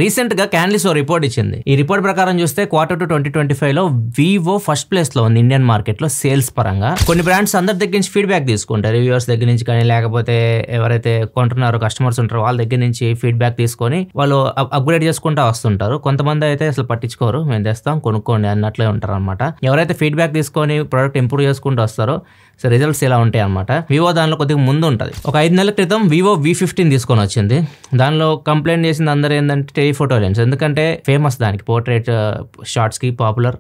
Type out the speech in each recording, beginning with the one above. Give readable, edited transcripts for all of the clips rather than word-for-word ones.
Recent గా క్యాన్లిస్ ఓ report ఇచ్చింది. ఈ రిపోర్ట్ ప్రకారం చూస్తే Q2 2025 లో వివో ఫస్ట్ ప్లేస్ లో ఉంది ఇండియన్ మార్కెట్ లో సేల్స్ పరంగా. కొన్ని బ్రాండ్స్ అందరి దగ్గర నుంచి ఫీడ్బ్యాక్ తీసుకుంటారు, రివ్యూవర్స్ దగ్గర నుంచి కానీ లేకపోతే ఎవరైతే కొంటున్నారో కస్టమర్స్ ఉంటారో వాళ్ళ దగ్గర నుంచి ఫీడ్బ్యాక్ తీసుకొని వాళ్ళు అప్గ్రేడ్ చేసుకుంటూ వస్తుంటారు. కొంతమంది అయితే అసలు పట్టించుకోరు, మేము తెస్తాం కొనుక్కోండి అన్నట్లే ఉంటారు అనమాట. ఎవరైతే ఫీడ్బ్యాక్ తీసుకొని ప్రోడక్ట్ ఇంప్రూవ్ చేసుకుంటూ వస్తారో సో రిజల్ట్స్ ఇలా ఉంటాయి అనమాట. వివో దానిలో కొద్దిగా ముందు ఉంటుంది. ఒక 5 నెలల క్రితం వివో V15 తీసుకొని వచ్చింది. దానిలో కంప్లైంట్ చేసింది అందరూ ఏంటంటే టెలిఫోటో లెన్స్, ఎందుకంటే ఫేమస్ దానికి పోర్ట్రేట్ షార్ట్స్ కి పాపులర్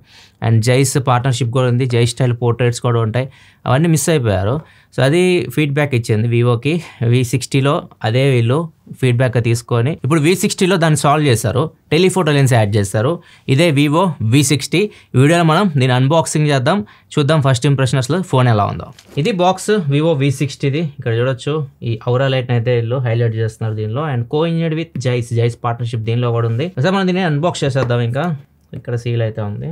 అండ్ జైస్ పార్ట్నర్షిప్ కూడా ఉంది, జై స్టైల్ పోర్ట్రేట్స్ కూడా ఉంటాయి, అవన్నీ మిస్ అయిపోయారు. సో అది ఫీడ్బ్యాక్ ఇచ్చింది వివోకి. V60లో అదే వీళ్ళు ఫీడ్బ్యాక్ తీసుకొని ఇప్పుడు V60లో దాన్ని సాల్వ్ చేశారు, టెలిఫోటో లెన్స్ యాడ్ చేస్తారు. ఇదే వివో V60. ఈ వీడియోలో మనం దీన్ని అన్బాక్సింగ్ చేద్దాం, చూద్దాం ఫస్ట్ ఇంప్రెషన్స్లో ఫోన్ ఎలా ఉందో. ఇది బాక్స్ వివో V60ది. ఇక్కడ చూడొచ్చు ఈ ఔరా లైట్ అయితే వీళ్ళు హైలైట్ చేస్తున్నారు దీనిలో, అండ్ కోఇన్జైడ్ విత్ జైస్ పార్ట్నర్షిప్ దీనిలో కూడా ఉంది. ఒకసారి మనం దీన్ని అన్బాక్స్ చేసేద్దాం. ఇంకా ఇక్కడ సీల్ అయితే ఉంది.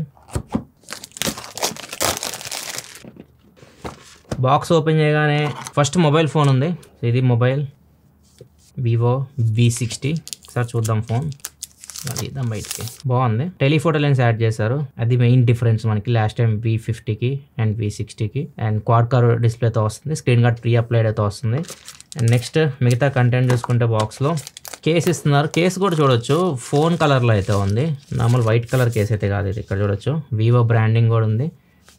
బాక్స్ ఓపెన్ చేయగానే ఫస్ట్ మొబైల్ ఫోన్ ఉంది. ఇది మొబైల్ వివో V60. ఒకసారి చూద్దాం ఫోన్, అది ఇద్దాం బయటికి. బాగుంది, టెలిఫోటో లెన్స్ యాడ్ చేశారు, అది మెయిన్ డిఫరెన్స్ మనకి లాస్ట్ టైం V50కి అండ్ V60కి. అండ్ క్వాడ్ కర్ డిస్ప్లేతో వస్తుంది, స్క్రీన్ గార్డ్ ప్రీ అప్లైడ్ అయితే వస్తుంది. అండ్ నెక్స్ట్ మిగతా కంటెంట్ చూసుకుంటే బాక్స్లో కేస్ ఇస్తున్నారు. కేస్ కూడా చూడొచ్చు ఫోన్ కలర్లో అయితే ఉంది, నార్మల్ వైట్ కలర్ కేస్ అయితే కాదు ఇది. ఇక్కడ చూడొచ్చు వివో బ్రాండింగ్ కూడా ఉంది.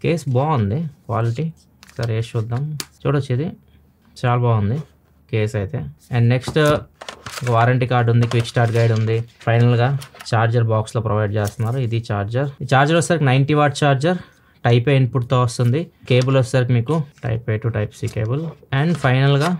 కేస్ బాగుంది, క్వాలిటీ ఒకసారి వేసి చూద్దాం. చూడొచ్చు ఇది చాలా బాగుంది కేస్ అయితే. అండ్ నెక్స్ట్ వారంటీ కార్డు ఉంది, క్విక్ స్టార్ట్ గైడ్ ఉంది. ఫైనల్గా ఛార్జర్ బాక్స్లో ప్రొవైడ్ చేస్తున్నారు. ఇది ఛార్జర్. ఈ ఛార్జర్ వచ్చేసరికి 90 వాట్ ఛార్జర్, టైప్ ఏ ఇన్పుట్తో వస్తుంది. కేబుల్ వచ్చేసరికి మీకు type A to type C cable. And ఫైనల్గా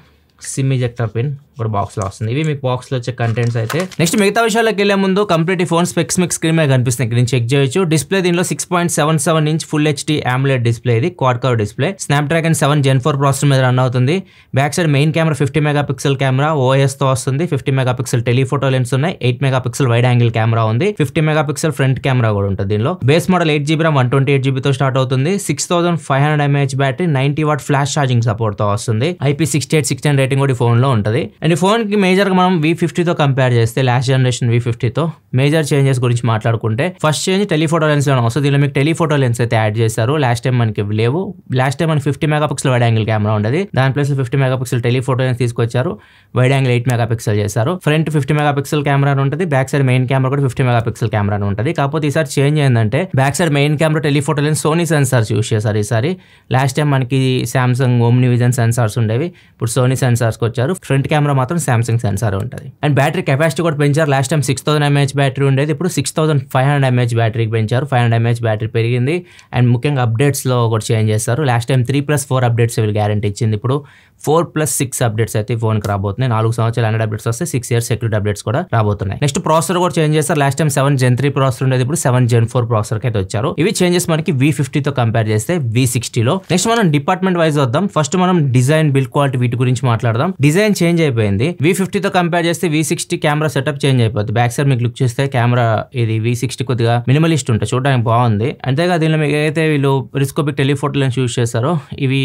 సిమ్ ఇజెక్టర్ పిన్ కూడా బాక్స్లో వస్తుంది. ఇవి మీకు బాక్స్లో వచ్చే కంటెంట్స్ అయితే. నెక్స్ట్ మిగతా విషయాలకు వెళ్ళే ముందు కంప్లీట్ ఈ ఫోన్ స్పెక్స్ మీకు స్క్రీన్ మీద కనిపిస్తుంది, ఇక్కడ నుంచి చెక్ చేయొచ్చు. డిస్ప్లే దీనిలో 6.77 inch full HD AMOLED display, ఇది quad curve display. Snapdragon 7 Gen 4 processor మీద రన్ అవుతుంది. Back side main camera 50 megapixel camera OISతో వస్తుంది. 50 మెగాపిక్సెల్ టెలిఫోటో లెన్స్ ఉన్నాయి, 8 మెగాపిక్సెల్ వైడ్ యాంగిల్ కెమెరా ఉంది, 50 మెగాపిక్సెల్ ఫ్రంట్ కెమెరా కూడా ఉంటుంది దీనిలో. Base model 8GB RAM 128GB start అవుతుంది. 6500 mAh battery, 90 what flash charging support తో వస్తుంది. IP68/69 రేటింగ్ కూడా ఈ ఫోన్ లో ఉంటుంది. అండ్ ఈ ఫోన్ కి మేజర్ గా మనం V50తో కంపేర్ చేస్తే లాస్ట్ జనరేషన్ V50తో మేజర్ చేంజెస్ గురించి మాట్లాడుకుంటే ఫస్ట్ చేంజ్ టెలిఫోటో లెన్స్ లో వస్తుంది. దీనిలో మీకు టెలిఫోటో లెన్స్ అయితే యాడ్ చేశారు, లాస్ట్ టైం మనకి లేవు. లాస్ట్ టైం మనకి 50 మెగాపిక్సెల్ వైడ్ యాంగిల్ కెమెరా ఉండేది, దాని ప్లేస్ 50 మెగాపిక్సెల్ టెలిఫోటో లెన్స్ తీసుకొచ్చారు, వైడ్ యాంగిల్ 8 మెగాపిక్సెల్ చేశారు. ఫ్రంట్ 50 మెగాపిక్సెల్ కెమెరా ఉంటుంది, బ్యాక్ సైడ్ మెయిన్ కెమెరా కూడా 50 మెగాపిక్సెల్ కెమెరా ఉంటుంది. కాకపోతే ఈసారి చేంజ్ ఏంటంటే back side main camera telephoto lens Sony sensors use చేశారు ఈసారి. లాస్ట్ టైం మనకి సామ్సంగ్ ఓమ్ని విజన్ సెన్సార్స్ ఉండేవి, ఇప్పుడు సోనీ సెన్సార్స్ వచ్చారు. ఫ్రంట్ కెమెరా మాత్రం సామ్సంగ్ సెన్సార్ ఉంటుంది. అండ్ బ్యాటరీ కెపాసిటీ కూడా పెంచారు. లాస్ట్ టైం 6000 mAh బ్యాటరీ ఉండేది, ఇప్పుడు 6500 mAh బ్యాటరీకి పెంచారు. 500 mAh బ్యాటరీ పెరిగింది. అండ్ ముఖ్యంగా అప్డేట్స్ లో కూడా చేంజ్ చేస్తారు. లాస్ట్ టైం 3+4 అప్డేట్స్ వీళ్ళు గ్యారంటీ ఇచ్చింది, ఇప్పుడు 4+6 అప్డేట్స్ అయితే ఫోన్ కి రాబోతున్నాయి. 4 సంవత్సరాలు 100 అప్డేట్స్ వస్తే 6 years సెక్యూరిటీ అప్డేట్స్ కూడా రాబోతున్నాయి. నెక్స్ట్ ప్రాసెసర్ కూడా చేంజ్ చేస్తారు. లాస్ట్ టైం 7 Gen 3 ప్రాసెసర్ ఉండేది, ఇప్పుడు 7 Gen 4 ప్రాసెసర్ కి అయితే వచ్చారు. ఇవి చేంజెస్ మనకి V50తో కంపేర్ చేస్తే V60లో. నెక్స్ట్ మనం డిపార్ట్మెంట్ వైజ్ వద్దాం. ఫస్ట్ మనం డిజైన్, బిల్డ్ క్వాలిటీ వీటి గురించి మాట్లాడదాం. డిజైన్ చేంజ్ అయిపోయింది. V50తో కంపేర్ చేస్తే V60 కెమెరా సెటప్ చేంజ్ అయిపోతుంది. బ్యాక్ సైడ్ మీకు లుక్ చేస్తే కెమెరా ఇది V60 కొద్దిగా మినిమలిస్ట్ ఉంటుంది, చూడడానికి బాగుంది. అంతేగా దీనిలో మీకు ఏదైతే వీళ్ళు పెరిస్కోపిక్ టెలిఫోటో లెన్స్ యూస్ చేస్తారో ఇవి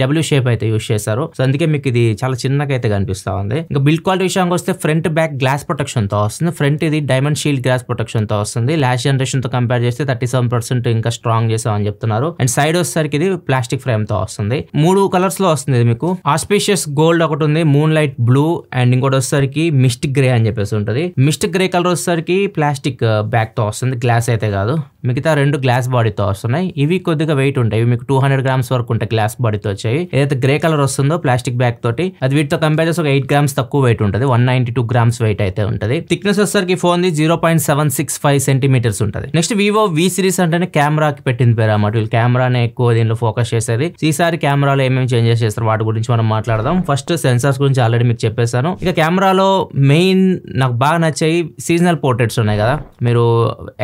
W షేప్ అయితే యూస్ చేస్తారు. సో అందుకే మీకు ఇది చాలా చిన్నగా అయితే కనిపిస్తా ఉంది. ఇంకా బిల్డ్ క్వాలిటీ విషయానికి వస్తే ఫ్రంట్ బ్యాక్ గ్లాస్ ప్రొటెక్షన్ తో వస్తుంది. ఫ్రంట్ ఇది డైమండ్ షీల్డ్ గ్లాస్ ప్రొటెక్షన్ తో వస్తుంది. లాస్ట్ జనరేషన్ తో కంపేర్ చేస్తే 37% ఇంకా స్ట్రాంగ్ చేసామని చెప్తున్నారు. అండ్ సైడ్ వచ్చేసరికి ఇది ప్లాస్టిక్ ఫ్రేమ్ తో వస్తుంది. 3 కలర్స్ లో వస్తుంది. ఇది మీకు ఆస్పీషియస్ గోల్డ్ ఒకటి ఉంది, మూన్ లైట్ బ్లూ, అండ్ ఇంకోటి వచ్చేసరికి మిస్టిక్ గ్రే అని చెప్పేసి ఉంటుంది. మిస్టిక్ గ్రే కలర్ వచ్చేసరికి ప్లాస్టిక్ బ్యాక్ తో వస్తుంది, గ్లాస్ అయితే కాదు. మిగతా 2 గ్లాస్ బాడీతో వస్తున్నాయి. ఇవి కొద్దిగా వెయిట్ ఉంటాయి, ఇవి మీకు 200 grams వరకు ఉంటాయి గ్లాస్ బాడీతో వచ్చాయి. ఏదైతే గ్రే కలర్ వస్తుందో ప్లాస్టిక్ బ్యాక్ తోటి అది వీటితో కంపేర్ చేసి ఒక 8 grams తక్కువ వెయిట్ ఉంటుంది, 192 grams వెయిట్ అయితే ఉంటుంది. థిక్నెస్ వచ్చేసరికి ఫోన్ ది 0.765 centimeters ఉంటుంది. నెక్స్ట్ వివో V సిరీస్ అంటేనే కెమెరాకి పెట్టింది పేరు అన్నమాట. వీళ్ళు కెమెరానే ఎక్కువ దీనిలో ఫోకస్ చేసేది. ఈసారి కెమెరాలో ఏమేమి చేంజెస్ చేస్తారు వాటి గురించి మనం మాట్లాడదాం. ఫస్ట్ సెన్సార్స్ గురించి ఆల్రెడీ మీకు చెప్పేశాను. ఇక కెమెరాలో మెయిన్ నాకు బాగా నచ్చాయి సీజనల్ పోర్ట్రేట్స్ ఉన్నాయి కదా, మీరు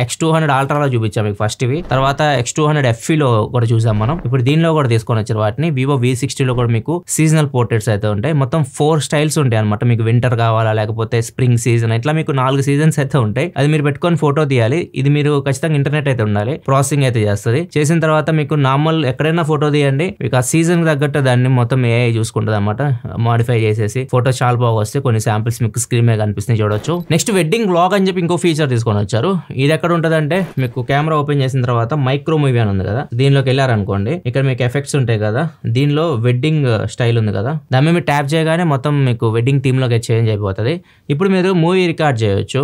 X200 అల్ట్రాలో చూపించారు చూపించాం మీకు ఫస్ట్ ఇవి. తర్వాత X200 FE లో కూడా చూసాం మనం. ఇప్పుడు దీనిలో కూడా తీసుకొని వచ్చారు వాటిని. Vivo V60 లో కూడా మీకు సీజనల్ పోర్ట్రేట్స్ అయితే ఉంటాయి. మొత్తం 4 స్టైల్స్ ఉంటాయి అనమాట. మీకు వింటర్ కావాలా లేకపోతే స్ప్రింగ్ సీజన్, ఇట్లా మీకు 4 సీజన్స్ అయితే ఉంటాయి. అది మీరు పెట్టుకొని ఫోటో తీయాలి. ఇది మీరు ఖచ్చితంగా ఇంటర్నెట్ అయితే ఉండాలి, ప్రాసెసింగ్ అయితే చేస్తుంది. చేసిన తర్వాత మీకు నార్మల్ ఎక్కడైనా ఫోటో తీయండి, మీకు ఆ సీజన్ తగ్గట్టు దాన్ని మొత్తం AI చూసుకుంటుంది అనమాట. మాడిఫై చేసేసి ఫోటో చాలా బాగా వస్తే కొన్ని శాంపిల్స్ మీకు స్క్రీన్ మీద కనిపిస్తున్నాయి చూడొచ్చు. నెక్స్ట్ వెడ్డింగ్ వ్లాగ్ అని చెప్పి ఇంకో ఫీచర్ తీసుకొని వచ్చారు. ఇది ఎక్కడ ఉంటుంది అంటే మీకు కెమెరా ఓపెన్ చేసిన తర్వాత మైక్రో మూవీ అని ఉంది కదా, దీనిలోకి వెళ్ళారనుకోండి, ఇక్కడ మీకు ఎఫెక్ట్స్ ఉంటాయి కదా, దీనిలో వెడ్డింగ్ స్టైల్ ఉంది కదా, దాని మీద మీరు ట్యాప్ చేయగానే మొత్తం మీకు వెడ్డింగ్ థీమ్ లోకి చేంజ్ అయిపోతుంది. ఇప్పుడు మీరు మూవీ రికార్డ్ చేయొచ్చు.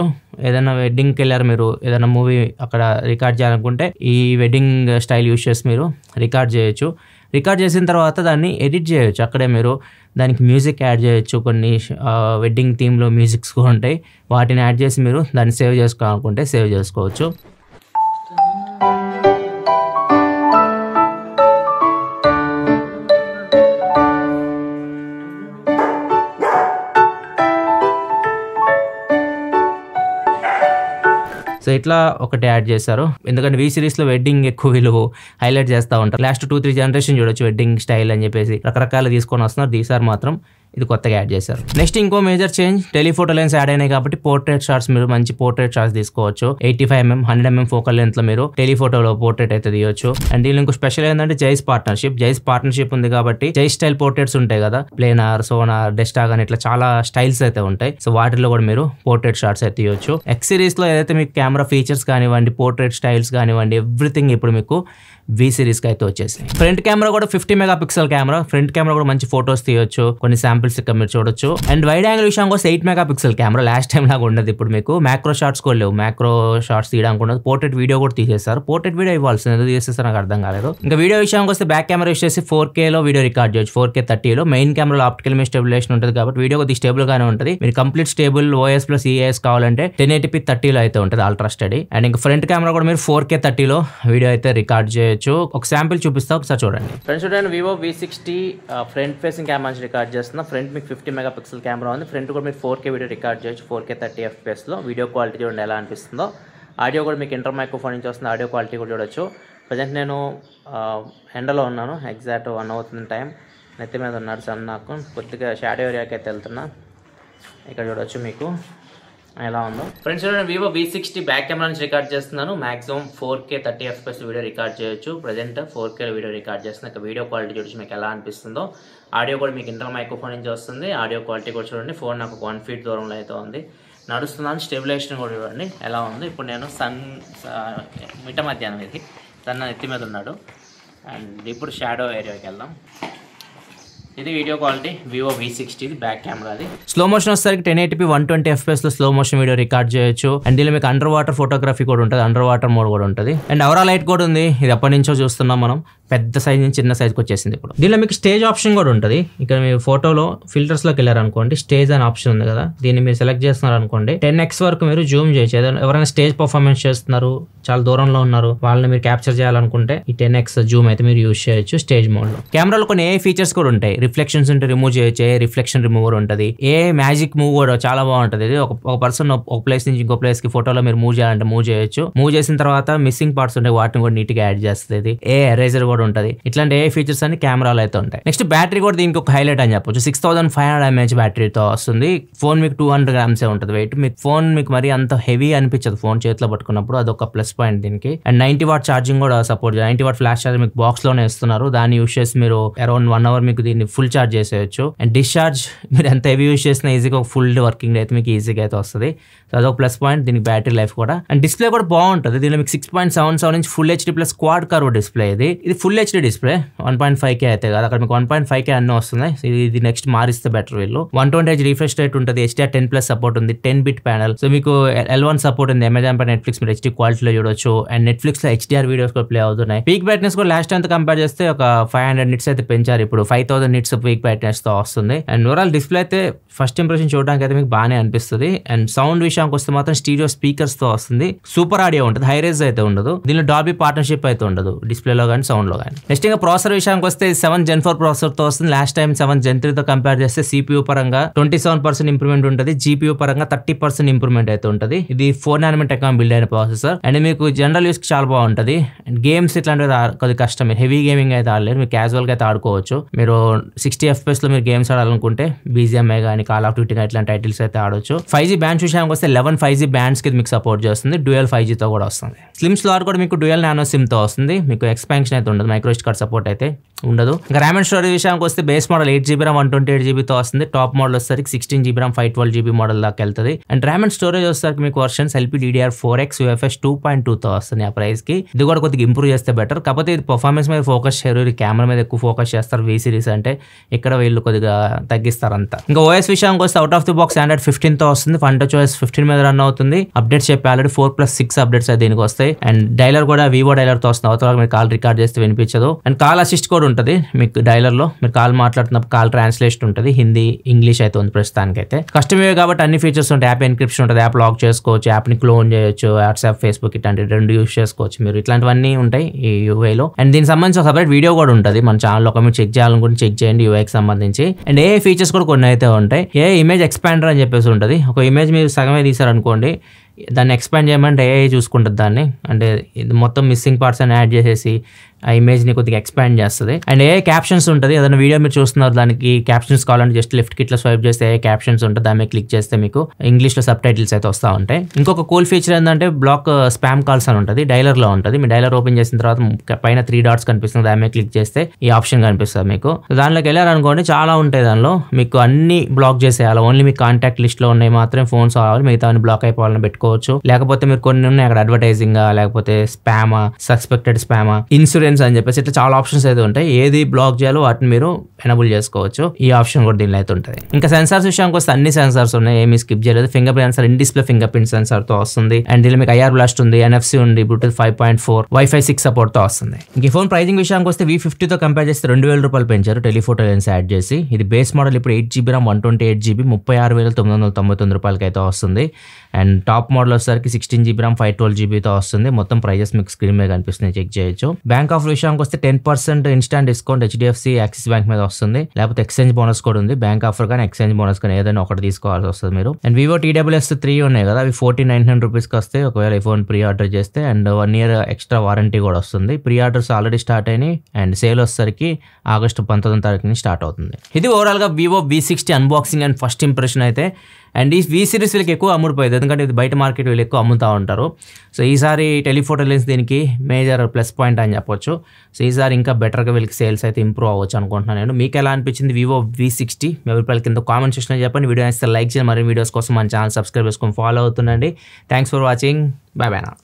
ఏదైనా వెడ్డింగ్కి వెళ్ళారు మీరు, ఏదైనా మూవీ అక్కడ రికార్డ్ చేయాలనుకుంటే ఈ వెడ్డింగ్ స్టైల్ యూస్ చేసి మీరు రికార్డ్ చేయొచ్చు. రికార్డ్ చేసిన తర్వాత దాన్ని ఎడిట్ చేయొచ్చు. అక్కడే మీరు దానికి మ్యూజిక్ యాడ్ చేయొచ్చు. కొన్ని వెడ్డింగ్ థీమ్లో మ్యూజిక్స్ కూడా ఉంటాయి, వాటిని యాడ్ చేసి మీరు దాన్ని సేవ్ చేసుకోవాలనుకుంటే సేవ్ చేసుకోవచ్చు. సో ఇట్లా ఒకటి యాడ్ చేశారు. ఎందుకంటే V సిరీస్లో వెడ్డింగ్ ఎక్కువ వీళ్ళు హైలైట్ చేస్తూ ఉంటారు. లాస్ట్ 2-3 జనరేషన్ చూడొచ్చు వెడ్డింగ్ స్టైల్ అని చెప్పేసి రకరకాలు తీసుకొని వస్తున్నారు. ఈసారి మాత్రం ఇది కొత్తగా యాడ్ చేశారు. నెక్స్ట్ ఇంకో major change, telephoto lens add అయినాయి కాబట్టి పోర్ట్రేట్ షాట్స్ మీరు మంచి పోర్ట్రేట్ షాట్స్ తీసుకోవచ్చు. 85mm 100mm ఫోకల్ లెంత్ లో మీరు టెలిఫోటోలో పోర్ట్రేట్ అయితే తీయొచ్చు. అండ్ దీనిలో ఇంకో స్పెషల్ ఏంటంటే జైస్ పార్ట్నర్షిప్ ఉంది కాబట్టి జైస్ స్టైల్ పోర్ట్రేట్స్ ఉంటాయి కదా, ప్లేనార్, సోనార్, డెస్టాగ్ అని ఇట్లా చాలా స్టైల్స్ అయితే ఉంటాయి. సో వాటిలో కూడా మీరు పోర్ట్రేట్ షాట్స్ అయితే తీయొచ్చు. X సిరీస్ లో ఏదైతే మీకు కెమెరా ఫీచర్స్ కానివ్వండి, పోర్ట్రేట్ స్టైల్స్ కానివ్వండి, ఎవ్రీథింగ్ ఇప్పుడు మీకు V సిరీస్ కి అయితే వచ్చేసాయి. ఫ్రంట్ కెమెరా కూడా 50 మెగాపిక్సెల్ కెమెరా. ఫ్రంట్ కెమెరా కూడా మంచి ఫోటోస్ తీయొచ్చు. కొన్ని శాంపిల్స్ ఇక్కడ మీరు చూడొచ్చు. అండ్ వైడ్ యాంగిల్ విషయానికి వస్తే 8 మెగాపిక్సెల్ కెమెరా. లాస్ట్ టైం లాగా ఉండదు ఇప్పుడు మీకు. మ్యాక్రో షాట్స్ కూడా లేవు, మ్యాక్రో షాట్స్ తీయడానికి ఉండదు. పోర్ట్రేట్ వీడియో కూడా తీసేస్తారు. పోర్ట్రేట్ వీడియో ఇవ్వాల్సింది, ఎందుకు తీసేస్తారు నాకు అర్థం కాలేదు. ఇంకా వీడియో విషయానికి వస్తే బ్యాక్ కెమెరా యూస్ చేసి 4K లో వీడియో రికార్డ్ చేయొచ్చు. 4K 30లో మెయిన్ కెమెరాలో ఆప్టికల్ ఇమేజ్ స్టెబిలైజేషన్ ఉంటుంది కాబట్టి వీడియో కొద్దిగా స్టేబుల్ గానే ఉంటుంది. మీరు complete stable OS plus EIS కావాలంటే 1080p 30లో అయితే ఉంటుంది అల్ట్రా స్టడీ. అండ్ ఇంకా ఫ్రంట్ కెమెరా కూడా మీరు 4K 30లో వీడియో అయితే రికార్డ్ చేయొచ్చు. ఒక శాంపిల్ చూపిస్తా, ఒకసారి చూడండి. ఫ్రెండ్స్ చూడండి, Vivo V60 front facing camera నుంచి రికార్డ్ చేస్తున్నా. ఫ్రంట్ మీకు 50 మెగాపిక్సెల్ కెమెరా ఉంది. ఫ్రంట్ కూడా మీరు 4K వీడియో రికార్డ్ చేయొచ్చు. 4K 30 FPS లో వీడియో క్వాలిటీ చూడండి ఎలా అనిపిస్తుందో. ఆడియో కూడా మీకు ఇంటర్ మైక్రోఫోన్ నుంచి వస్తుంది. ఆడియో క్వాలిటీ కూడా చూడొచ్చు. ప్రజెంట్ నేను ఎండలో ఉన్నాను. ఎగ్జాక్ట్ 1 అవుతుంది టైం. నెత్తి మీద ఉన్నాడు సన్. నాకు కొద్దిగా షాడో ఏరియాకి అయితే వెళ్తున్నా. ఇక్కడ చూడొచ్చు మీకు ఎలా ఉందో. ఫ్రెండ్స్ చూడండి, Vivo V60 బ్యాక్ కెమెరా నుంచి రికార్డ్ చేస్తున్నాను. Maximum 4K 30 FPS video record చేయొచ్చు. ప్రజెంట్ 4K వీడియో రికార్డ్ చేస్తున్నా. ఇక వీడియో క్వాలిటీ చూడొచ్చు మీకు ఎలా అనిపిస్తుందో. ఆడియో కూడా మీకు ఇంటర్ మైక్రోఫోన్ నుంచి వస్తుంది. ఆడియో క్వాలిటీ కూడా చూడండి. ఫోన్ నాకు 1 feet దూరంలో అయితే ఉంది. నడుస్తున్నాను. స్టెబిలైజేషన్ కూడా చూడండి ఎలా ఉంది. ఇప్పుడు నేను మిట్ట మధ్యాహ్నం ఇది సన్న ఎత్తి మీద ఉన్నాడు. అండ్ ఇప్పుడు షాడో ఏరియాకి వెళ్దాం. ఇది video quality Vivo V60 back కెమెరాది. స్లో మోషన్ వచ్చేసరికి 1080p 120 FPS లో స్లో మోషన్ వీడియో రికార్డ్ చేయొచ్చు. అండ్ దీనిలో మీకు అండర్ వాటర్ ఫోటోగ్రఫీ కూడా ఉంటుంది, అండర్ వాటర్ మోడ్ కూడా ఉంటుంది. అండ్ అవరా లైట్ కూడా ఉంది. ఇది ఎప్పటి నుంచో చూస్తున్నాం మనం. పెద్ద సైజ్ నుంచి చిన్న సైజ్కి వచ్చేసింది ఇప్పుడు. దీనిలో మీకు స్టేజ్ ఆప్షన్ కూడా ఉంటుంది. ఇక్కడ మీరు ఫోటోలో ఫిల్టర్స్లోకి వెళ్ళారనుకోండి, స్టేజ్ అనే ఆప్షన్ ఉంది కదా, దీన్ని మీరు సెలెక్ట్ చేస్తున్నారు అనుకోండి 10x వరకు మీరు జూమ్ చేయొచ్చు. ఎవరైనా స్టేజ్ పర్ఫార్మెన్స్ చేస్తున్నారు, చాలా దూరంలో ఉన్నారు, వాళ్ళని మీరు క్యాప్చర్ చేయాలనుకుంటే ఈ 10x జూమ్ అయితే మీరు యూజ్ చేయొచ్చు స్టేజ్ మోడ్లో. కెమెరాలో కొన్ని AI ఫీచర్స్ కూడా ఉంటాయి. రిఫ్లెక్షన్స్ ఉంటే రిమూవ్ చేయొచ్చు. రిఫ్లెక్షన్ రిమూవర్ ఉంటుంది. మ్యాజిక్ మూవ్ కూడా చాలా బాగుంటుంది. ఇది ఒక పర్సన్ ఒక ప్లేస్ నుంచి ఇంకో ప్లేస్ కి ఫోటోలో మీరు మూవ్ చేయాలంటే మూవ్ చేయొచ్చు. మూవ్ చేసిన తర్వాత మిస్సింగ్ పార్ట్స్ ఉంటాయి, వాటిని కూడా నీట్ గా యాడ్ చేస్తుంది. ఎరేజర్ కూడా ఉంటుంది. ఇట్లాంటి ఫీచర్స్ అన్ని కెమెరాలో అయితే ఉంటాయి. నెక్స్ట్ బ్యాటరీ కూడా దీనికి ఒక హైలైట్ అని చెప్పొచ్చు. 6500 mAh బ్యాటరీతో వస్తుంది. ఫోన్ మీకు 200 grams ఉంటుంది వెయిట్. మీకు ఫోన్ మీకు మరి అంత హెవీ అనిపించదు ఫోన్ చేతిలో పట్టుకున్నప్పుడు. అదొక ప్లస్ పాయింట్ దీనికి. అండ్ 90 watt ఛార్జింగ్ కూడా సపోర్ట్ 90 watt ఫ్లాష్ ఛార్జర్ మీకు బాక్స్ లోనే ఇస్తున్నారు. దాన్ని యూస్ చేసి మీరు అరౌండ్ 1 hour మీకు దీన్ని ఫుల్ ఛార్జ్ చేసేయచ్చు. అండ్ డిశ్చార్జ్ మీరు ఎంత హెవీ యూస్ చేసినా ఈజీగా ఒక ఫుల్ వర్కింగ్ అయితే మీకు ఈజీగా అయితే వస్తుంది. సో అదొక ప్లస్ పాయింట్ దీనికి. బ్యాటరీ లైఫ్ కూడా. అండ్ డిస్ప్లే కూడా బాగుంటుంది. దీనిలో మీకు 6.77 inch full HD plus quad curve display. ఇది ఫుల్ HD డిస్ప్లే. 1.5K అయితే కాదు, అక్కడ మీకు 1.5K అన్నీ వస్తున్నాయి. ఇది నెక్స్ట్ మారిస్తే బెటర్ వీళ్ళు. 120Hz రిఫ్రెష్ రేట్ ఉంటుంది. HDR10+ సపోర్ట్ ఉంది. 10-bit panel. సో మీకు L1 సపోర్ట్ ఉంది. అమెజాన్ పై నెట్ఫ్లిక్స్ మీరు HD క్వాలిటీలో చూడొచ్చు. అండ్ నెట్ఫ్లిక్స్ లో HDR వీడియోస్ కూడా ప్లే అవుతున్నాయి. పీక్ బ్రైట్నెస్ కూడా లాస్ట్ టైం కంపేర్ చేస్తే ఒక 500 nits అయితే పెంచారు. ఇప్పుడు 5000 నిట్స్ పీక్ బ్రైట్నెస్ తో వస్తుంది. అండ్ ఓవరాల్ డిస్ప్లే అయితే ఫస్ట్ ఇంప్రెషన్ చూడడానికి అయితే మీకు బాగానే అనిపిస్తుంది. అండ్ సౌండ్ విషయానికి వస్తే మాత్రం స్టీరియో స్పీకర్స్ తో వస్తుంది. సూపర్ ఆడియో ఉంటుంది, హై రేజ్ అయితే ఉండదు. దీనిలో డాల్బీ పార్ట్నర్షిప్ అయితే ఉండదు డిస్ప్లేలో కానీ సౌండ్ లో కానీ. నెక్స్ట్ ఇంకా ప్రాసెసర్ విషయానికి వస్తే 7 Gen 4 ప్రాసెసర్ తో వస్తుంది. లాస్ట్ టైం 7 Gen 3 తో కంపేర్ చేస్తే CPU పరంగా 27% ఇంప్రూవ్మెంట్ ఉంటుంది, GPU పరంగా 30% ఇంప్రూవ్మెంట్ అయితే ఉంటుంది. ఇది 4 nm టెక్నాలజీ బిల్డ్ అయిన ప్రాసెసర్. అండ్ మీకు జనరల్ యూస్ కి చాలా బాగుంటుంది. అండ్ గేమ్స్ ఇట్లాంటివి కొద్దిగా కష్టం, హెవీ గేమింగ్ అయితే ఆడలేరు, మీరు క్యాజువల్ గా అయితే ఆడుకోవచ్చు. మీరు 60 FPS లో మీరు గేమ్స్ ఆడాలనుకుంటే BGMI కానీ కాల్ ఆఫ్ డ్యూటీ ఇట్లాంటి టైటిల్స్ అయితే ఆడొచ్చు. 5G బ్యాండ్స్ విషయానికి వస్తే 11 5G బ్యాండ్స్ కి మీకు సపోర్ట్ చేస్తుంది. డ్యూయల్ 5G తో కూడా వస్తుంది. స్లిమ్ స్లాట్ కూడా మీకు డ్యూయల్ నానో సిమ్ తో వస్తుంది. మీకు ఎక్స్పాన్షన్ అయితే ఉండదు, మైక్రో SD కార్డ్ సపోర్ట్ అయితే ఉండదు. ఇంకా ర్యామ్ అండ్ స్టోరేజ్ విషయానికి వస్తే base model 8GB RAM 128GB తో వస్తుంది. టాప్ మోడల్ వచ్చేసరికి 16GB RAM 512GB మోడల్ దాకా వెళ్తుంది. అండ్ ర్యామ్ అండ్ స్టోరేజ్ వచ్చేసరికి మీకు వర్షన్స్ LPDDR4X UFS 2.2 తో వస్తుంది. ఆ ప్రైస్ కి ఇది కూడా కొద్దిగా ఇంప్రూవ్ చేస్తే బెటర్. కాకపోతే ఇది పర్ఫార్మెన్స్ మీద ఫోకస్ చేయరు, కెమెరా మీద ఎక్కువ ఫోకస్ చేస్తారు. V series అంటే ఇక్కడ వీళ్ళు కొద్దిగా తగ్గిస్తారు అంతా. ఇంకా OS విషయానికి వస్తే out of the box Android 15 తో వస్తుంది. FunTouchOS 15 మీద రన్ అవుతుంది. అప్డేట్స్ చెప్పి ఆల్రెడీ 4+6 అప్డేట్స్ అయితే దీనికి వస్తాయి. అండ్ డైలర్ కూడా వివో డైలర్ తో వస్తుంది. అవతల మీరు కాల్ రికార్డ్ చేస్తే వినిపించదు. అండ్ కాల్ అసిస్ట్ కూడా ఉంటుంది మీకు డైలర్ లో. మీరు కాల్ మాట్లాడుతున్నప్పుడు కాల్ ట్రాన్స్లేషన్ ఉంటుంది, హిందీ ఇంగ్లీష్ అయితే ఉంది ప్రస్తుతానికి అయితే. కస్టమ్ యూఐ కాబట్టి అన్ని ఫీచర్స్ ఉంటాయి. యాప్ ఎన్క్రిప్షన్ ఉంటుంది, యాప్ లాక్ చేసుకోవచ్చు, యాప్ ని క్లోన్ చేయొచ్చు, వాట్సాప్ ఫేస్బుక్ ఇట్లాంటి 2 యూస్ చేసుకోవచ్చు మీరు. ఇట్లాంటివన్నీ ఉంటాయి ఈ యూఐ లో. అండ్ దీనికి సంబంధించి ఒక సపరేట్ వీడియో కూడా ఉంటుంది మన ఛానల్లో, మీరు చెక్ చేయాలనుకుంటే చెక్ చేయండి యూఐకి సంబంధించి. అండ్ ఏ ఫీచర్స్ కూడా కొన్ని అయితే ఉంటాయి. ఏ ఇమేజ్ ఎక్స్పాండర్ అని చెప్పేసి ఉంటుంది. ఒక ఇమేజ్ మీరు సగమే తీసారనుకోండి, దాన్ని ఎక్స్పాండ్ చేయమంటే AI చూసుకుంటుంది దాన్ని. అంటే ఇది మొత్తం మిస్సింగ్ పార్ట్స్ అని యాడ్ చేసేసి ఆ ఇమేజ్ని కొద్దిగా ఎక్స్పాండ్ చేస్తుంది. అండ్ ఏ క్యాప్షన్స్ ఉంటుంది, ఏదైనా వీడియో మీరు చూస్తున్నారు దానికి క్యాప్షన్స్ కావాలంటే జస్ట్ లెఫ్ట్ కి ఇట్లా స్వైప్ చేస్తే ఏ క్యాప్షన్స్ ఉంటుంది, దాని మీద క్లిక్ చేస్తే మీకు ఇంగ్లీష్లో సబ్ టైటిల్స్ అయితే వస్తూ ఉంటాయి. ఇంకొక కూల్ ఫీచర్ ఏంటంటే బ్లాక్ స్పామ్ కాల్స్ అని ఉంటుంది, డైలర్లో ఉంటుంది. మీ డైలర్ ఓపెన్ చేసిన తర్వాత పైన 3 dots కనిపిస్తుంది, దాని మీద క్లిక్ చేస్తే ఈ ఆప్షన్ కనిపిస్తుంది మీకు. దానిలోకి వెళ్ళారనుకోండి చాలా ఉంటాయి దానిలో, మీకు అన్ని బ్లాక్ చేసేయాలి. ఓన్లీ మీ కాంటాక్ట్ లిస్ట్లో ఉన్నాయి మాత్రమే ఫోన్స్ కావాలి, మిగతా అన్ని బ్లాక్ అయిపోవాలని పెట్టుకోవచ్చు. లేకపోతే మీరు కొన్ని ఉన్నాయి అక్కడ అడ్వర్టైజింగ్ లేకపోతే స్పామా, సస్పెక్టెడ్ స్పామా, ఇన్సూరెన్స్ అని చెప్పేసి ఇట్లా చాలా ఆప్షన్స్ అయితే ఉంటాయి. ఏది బ్లాక్ చేయాలో వాటిని మీరు ఎనబుల్ చేసుకోవచ్చు. ఈ ఆప్షన్ కూడా దీనిలో అయితే ఉంటుంది. ఇంకా సెన్సార్స్ విషయానికి వస్తే అన్ని సెన్సార్స్ ఉన్నాయి, ఏమీ స్కిప్ చేయలేదు. Finger print censor, in display finger print censor తో వస్తుంది. అండ్ దీనిలో మీకు IR బ్లాస్ట్ ఉంది, NFC ఉంది, బ్లూటూత్ 5.4, Wi-Fi 6 సపోర్ట్ తో వస్తుంది. ఇంక ఈ ఫోన్ ప్రైజింగ్ విషయానికి వస్తే V50 తో కంపేర్ చేస్తే 2000 రూపాయలు పెంచారు టెలిఫోటో లెన్స్ యాడ్ చేసి. ఇది బేస్ మోడల్ ఇప్పుడు 8GB RAM 128GB 36,999 రూపాయలకి అయితే వస్తుంది. అండ్ టాప్ మోడల్ వచ్చేసరికి 16GB RAM 512GB తో వస్తుంది. మొత్తం ప్రైజెస్ మీకు స్క్రీన్ మీద కనిపిస్తున్నాయి, చెక్ చేయొచ్చు. బ్యాంక్ ఆఫ్ విషయానికి వస్తే 10% instant discount HDFC axis bank మీద వస్తుంది. లేకపోతే ఎక్స్చేంజ్ బోనస్ కూడా ఉంది. బ్యాంక్ ఆఫర్ కానీ ఎక్స్చేంజ్ బోనస్ కానీ ఏదైనా ఒకటి తీసుకోవాల్సి వస్తుంది మీరు. అండ్ వివో TWS3 ఉన్నాయి కదా, అవి 49,900 రూపీస్కి వస్తాయి ఒకవేళ ఈ ఫోన్ ప్రీ ఆర్డర్ చేస్తే. అండ్ 1 year ఎక్స్ట్రా వారంటీ కూడా వస్తుంది. ప్రీ ఆర్డర్స్ ఆల్రెడీ స్టార్ట్ అయినాయి. అండ్ సేల్ వచ్చేసరికి ఆగస్టు 19వ తారీఖుని స్టార్ట్ అవుతుంది. ఇది ఓవరాల్ గా Vivo V60 unboxing and first impression అయితే. అండ్ ఈ V series వీళ్ళకి ఎక్కువ అమ్ముడిపోయేది, ఎందుకంటే ఇది బయట మార్కెట్ వీళ్ళు ఎక్కువ అమ్ముతూ ఉంటారు. సో ఈసారి టెలిఫోటో లెన్స్ దీనికి మేజర్ ప్లస్ పాయింట్ అని చెప్పొచ్చు. సో ఈసారి ఇంకా బెటర్గా వీళ్ళకి సేల్స్ అయితే ఇంప్రూవ్ అవ్వచ్చు అనుకుంటున్నాను నేను. మీకు ఎలా అనిపించింది వివో V60? మీ అభిప్రాయాల కింద కామెంట్ సెక్షన్లో చెప్పండి. వీడియో నచ్చితే లైక్ చేయండి. మరిన్ని వీడియోస్ కోసం మన ఛానల్ సబ్స్క్రైబ్ చేసుకొని ఫాలో అవుతుండండి. Thanks for watching. Bye bye నా.